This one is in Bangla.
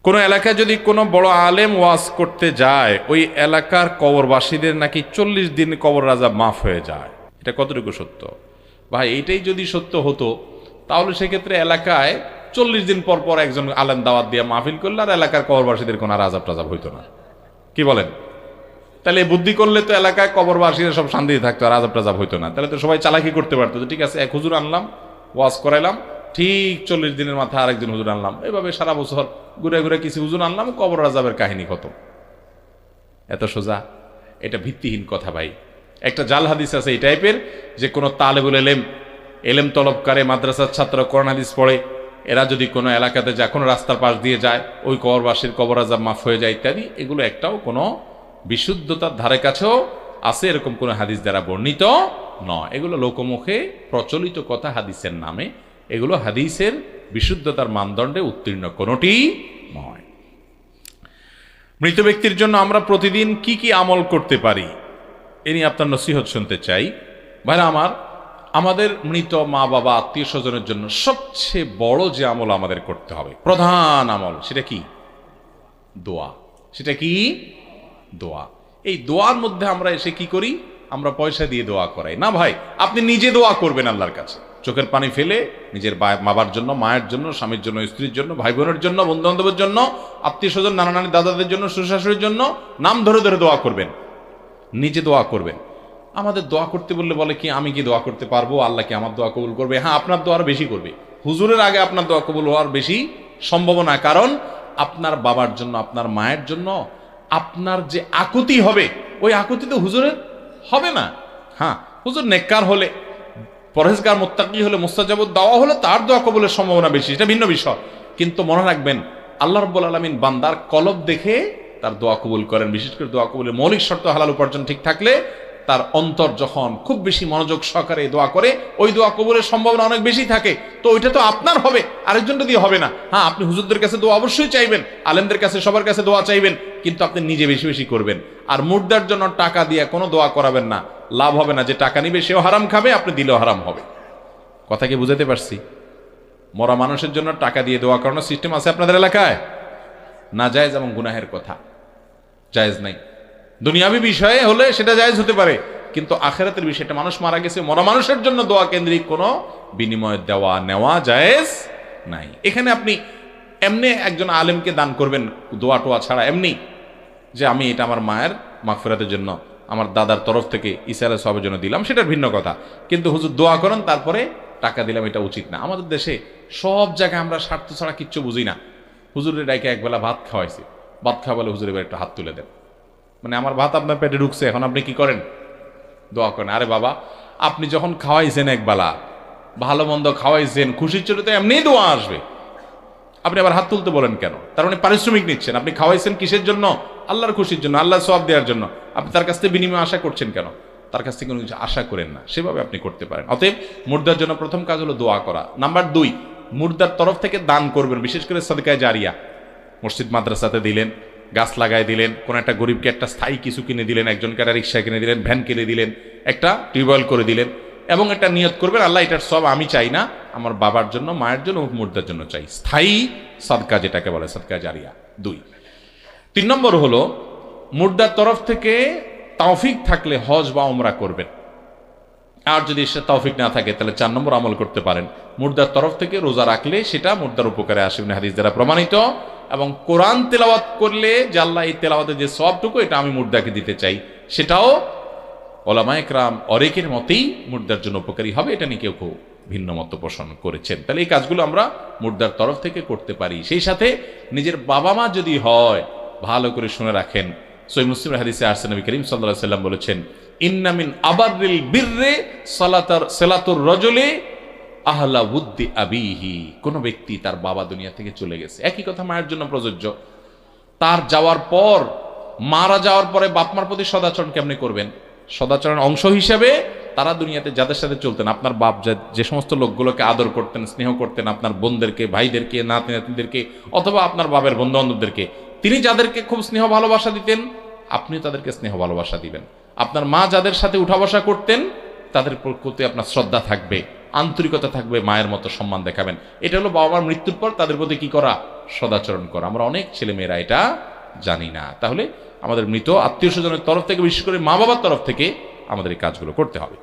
কোনো এলাকায় যদি কোনো বড় আলেম ওয়াজ করতে যায়, ওই এলাকার কবরবাসীদের নাকি 40 দিন কবর আযাব মাফ হয়ে যায়। এটা কতটুকু সত্য? ভাই, এইটাই যদি সত্য হতো তাহলে সেক্ষেত্রে এলাকায় 40 দিন পর পর একজন আলেম দাওয়াত দিয়ে মাহফিল করলে আর এলাকার কবরবাসীদের কোনো আর আযাব টাজাব হইতো না। কি বলেন? তাহলে বুদ্ধি করলে তো এলাকায় কবরবাসীরা সব শান্তিতে থাকতো, আর আযাব টাজাব হইতো না। তাহলে তো সবাই চালাকি করতে পারতো, ঠিক আছে এক হুজুর আনলাম, ওয়াজ করাইলাম, ঠিক 40 দিনের মাথায় আরেকজন হুজুর আনলাম, এভাবে সারা বছর ঘুরে ঘুরে কিছু হুজুর আনলাম, কবর আযাবের কাহিনী কত। এত সোজা? এটা ভিত্তিহীন কথা ভাই। একটা জাল হাদিস আছে এই টাইপের, যে কোনো তালেবুল এলেম তলবকারে মাদ্রাসার ছাত্র কোরআন হাদিস পড়ে, এরা যদি কোনো এলাকাতে যায়, কোনো রাস্তার পাশ দিয়ে যায়, ওই কবরবাসীর কবর আযাব মাফ হয়ে যায় ইত্যাদি, এগুলো একটাও কোনো বিশুদ্ধতার ধারে কাছেও আছে এরকম কোনো হাদিস দ্বারা বর্ণিত নয়। এগুলো লোকমুখে প্রচলিত কথা হাদিসের নামে, এগুলো হাদিসের বিশুদ্ধতার মানদণ্ডে উত্তীর্ণ কোনোটি নয়। মৃত ব্যক্তির জন্য আমরা প্রতিদিন কি কি আমল করতে পারি, এ নিয়ে আপনার নসিহত শুনতে চাই। ভাইরা আমার, আমাদের মৃত মা বাবা আত্মীয় স্বজনের জন্য সবচেয়ে বড় যে আমল আমাদের করতে হবে, প্রধান আমল, সেটা কি? দোয়া। সেটা কি? দোয়া। এই দোয়ার মধ্যে আমরা এসে কি করি? আমরা পয়সা দিয়ে দোয়া করাই না ভাই। আপনি নিজে দোয়া করবেন আল্লাহর কাছে, চোখের পানি ফেলে নিজের বাবার জন্য, মায়ের জন্য, স্বামীর জন্য, স্ত্রীর জন্য, ভাই বোনের জন্য, বন্ধু বান্ধবের জন্য, আত্মীয় স্বজন, নানা নানি, দাদাদের জন্য, শ্বশুর জন্য নাম ধরে ধরে দোয়া করবেন, নিজে দোয়া করবেন। আমাদের দোয়া করতে বললে বলে কি আমি কি দোয়া করতে পারবো, আল্লাহ কি আমার দোয়া কবুল করবে? হ্যাঁ, আপনার দোয়া বেশি করবে, হুজুরের আগে আপনার দোয়া কবুল হওয়ার বেশি সম্ভাবনা। কারণ আপনার বাবার জন্য, আপনার মায়ের জন্য আপনার যে আকুতি হবে, ওই আকুতি তো হুজুরের হবে না। হ্যাঁ, হুজুর নেককার হলে, পরহেজগার মুত্তাকি হলে, মুস্তাজাবুদ দাওয়া হলে তার দোয়া কবুলের সম্ভাবনা বেশি, এটা ভিন্ন বিষয়। কিন্তু মনে রাখবেন, আল্লাহ রাব্বুল আলামিন বান্দার কলব দেখে তার দোয়া কবুল করেন। বিশেষ করে দোয়া কবুলের মৌলিক শর্ত হালাল উপার্জন ঠিক থাকলে, তার অন্তর যখন খুব বেশি মনোযোগ সহকারে দোয়া করে, ওই দোয়া কবুলের সম্ভাবনা অনেক বেশি থাকে। তো ওইটা তো আপনার হবে, আরেকজনটা দিয়ে হবে না। হ্যাঁ, আপনি হুজুরদের কাছে দোয়া অবশ্যই চাইবেন, আলেমদের কাছে, সবার কাছে দোয়া চাইবেন, কিন্তু আপনি নিজে বেশি বেশি করবেন। আর মুর্দার জন্য টাকা দিয়ে কোনো দোয়া করাবেন না, লাভ হবে না। যে টাকা নিবে সেও হারাম খাবে, আপনি দিলেও হারাম হবে। কথা কি বুঝাতে পারছি? মরা মানুষের জন্য টাকা দিয়ে দোয়া করানোর সিস্টেম আছে আপনাদের এলাকায়? না জায়েজ এবং গুনাহের কথা, জায়েজ নাই। দুনিয়াবি বিষয়ে হলে সেটা জায়েজ হতে পারে, কিন্তু আখিরাতের বিষয়টা, মানুষ মারা গেছে, মরা মানুষের জন্য দোয়া কেন্দ্রিক কোনো বিনিময় দেওয়া নেওয়া জায়েজ নাই। এখানে আপনি এমনি একজন আলেমকে দান করবেন দোয়া টোয়া ছাড়া, এমনি যে আমি এটা আমার মায়ের মাগফিরাতের জন্য, আমার দাদার তরফ থেকে ঈসা আলাইহিস সালামের জন্য দিলাম, সেটার ভিন্ন কথা। কিন্তু হুজুর দোয়া করেন তারপরে টাকা দিলাম, এটা উচিত না। আমাদের দেশে সব জায়গায় আমরা স্বার্থ ছাড়া কিচ্ছু বুঝি না। হুজুরের ডাইকে একবেলা ভাত খাওয়াইছে, ভাত খাওয়া বলে হুজুর এবার একটা হাত তুলে দেন, মানে আমার ভাত আপনার পেটে ঢুকছে, এখন আপনি কি করেন? দোয়া করেন। আরে বাবা, আপনি যখন খাওয়াইছেন একবেলা, ভালো মন্দ খাওয়াইছেন, খুশির চলে তো এমনি দোয়া আসবে, আপনি আবার হাত তুলতে বলেন কেন? তার মানে পারিশ্রমিক নিচ্ছেন। আপনি খাওয়াইছেন কিসের জন্য? আল্লাহর খুশির জন্য, আল্লাহ সওয়াব দেওয়ার জন্য। আপনি তার কাছ থেকে বিনিময় আশা করছেন কেন? তার কাছ থেকে কোনো কিছু আশা করেন না, সেভাবে আপনি করতে পারেন। অতএব মুর্দার জন্য প্রথম কাজ হলো দোয়া করা। নাম্বার 2, মুর্দার তরফ থেকে দান করবেন, বিশেষ করে সাদকায়ে জারিয়া। মসজিদ মাদ্রাসাতে দিলেন, গাছ লাগাই দিলেন, কোন একটা গরিবকে একটা স্থায়ী কিছু কিনে দিলেন, একজনকে একটা রিক্সা কিনে দিলেন, ভ্যান কিনে দিলেন, একটা টিউবওয়েল করে দিলেন, এবং একটা নিয়ত করবেন, আল্লাহ এটার সব আমি চাই না, আমার বাবার জন্য, মায়ের জন্য, মুর্দার জন্য চাই। স্থায়ী সাদকা যেটাকে বলে, সাদকায়ে জারিয়া। 2, 3 নম্বর হলো মুর্দার তরফ থেকে তৌফিক থাকলে হজ বা উমরা করবেন। আর যদি সে তৌফিক না থাকে তাহলে 4 নম্বর আমল করতে পারেন, মুর্দার তরফ থেকে রোজা রাখলে সেটা মুর্দার উপকারে আসে, হাদিস দ্বারা প্রমাণিত। এবং কোরআন তেলাওয়াত করলে যে আল্লাহ এই তেলাওয়াতের যে সওয়াবটুকু এটা আমি মুর্দাকে দিতে চাই, সেটাও ওলামায়ে কেরাম অনেকের মতেই মুর্দার জন্য উপকারী হবে। এটা নিয়ে কেউ কেউ ভিন্ন মত পোষণ করেছেন। তাহলে এই কাজগুলো আমরা মুর্দার তরফ থেকে করতে পারি। সেই সাথে নিজের বাবা মা যদি হয়, ভালো করে শুনে রাখেন, সহিহ মুসলিমের হাদিসে আসছে, নবী করিম সাল্লাল্লাহু আলাইহি ওয়াসাল্লাম বলেছেন, ইন্না মিন আবাররিল বিররি সালাতুর রাজুলি আহলা উদ্দি আবিহি। কোন ব্যক্তি তার বাবা দুনিয়া থেকে চলে গেছে, একই কথা মায়ের জন্য প্রযোজ্য। তার যাওয়ার পর, মারা যাওয়ার পরে বাপ মার প্রতি সদাচরণ কেমনে করবেন? সদাচরণের অংশ হিসেবে তারা দুনিয়াতে যাদের সাথে চলতেন, আপনার বাপ যে সমস্ত লোকগুলোকে আদর করতেন, স্নেহ করতেন, আপনার বোনদেরকে, ভাইদেরকে, নাতি নাতনিদেরকে, অথবা আপনার বাপের বন্ধু বান্ধবদেরকে, তিনি যাদেরকে খুব স্নেহ ভালোবাসা দিতেন, আপনি তাদেরকে স্নেহ ভালোবাসা দিবেন। আপনার মা যাদের সাথে উঠা বসা করতেন, তাদের প্রতি আপনার শ্রদ্ধা থাকবে, আন্তরিকতা থাকবে, মায়ের মতো সম্মান দেখাবেন। এটা হলো বাবা মার মৃত্যুর পর তাদের প্রতি কি করা? সদাচরণ করা। আমরা অনেক ছেলেমেয়েরা এটা জানি না। তাহলে আমাদের মৃত আত্মীয় স্বজনের তরফ থেকে, বিশেষ করে মা বাবার তরফ থেকে আমাদের এই কাজগুলো করতে হবে।